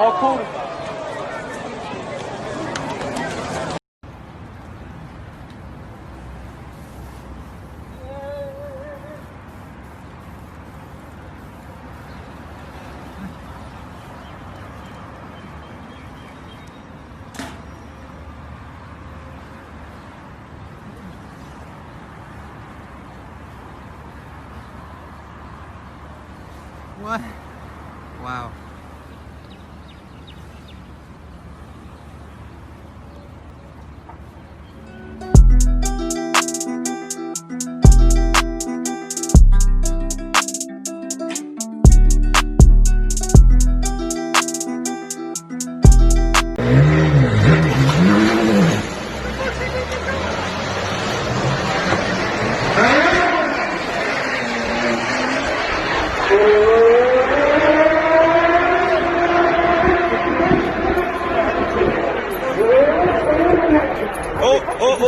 All cool. What? Wow.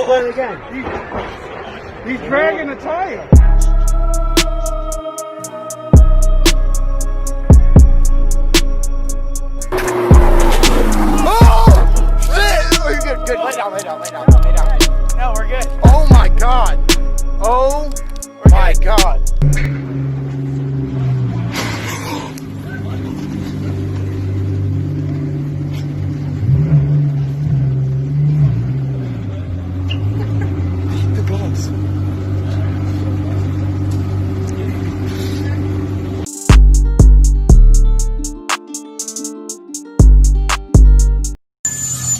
Oh, again. He's dragging the tire. Oh! Shit! Oh, you're good, good. Lay down, lay down, lay down, lay down. No, we're good. Oh my god! Oh my god!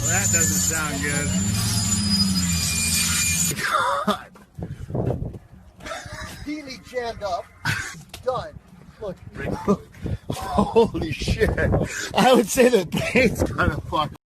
That doesn't sound good. God. Healy jammed up. Done. Look. Holy shit. I would say the paint's kind of fucked.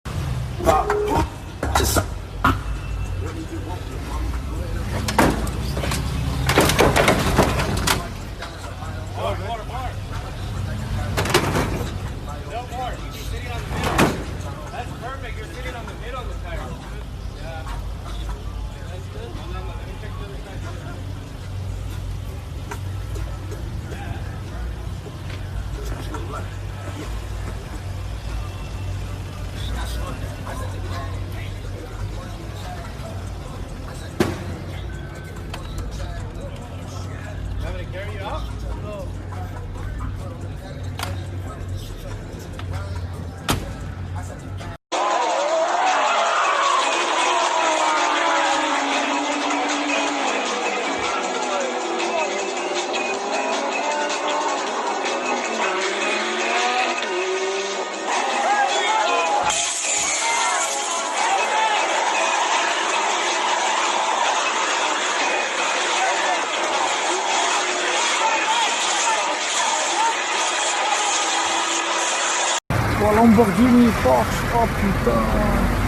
Lamborghini, Porsche, oh putain.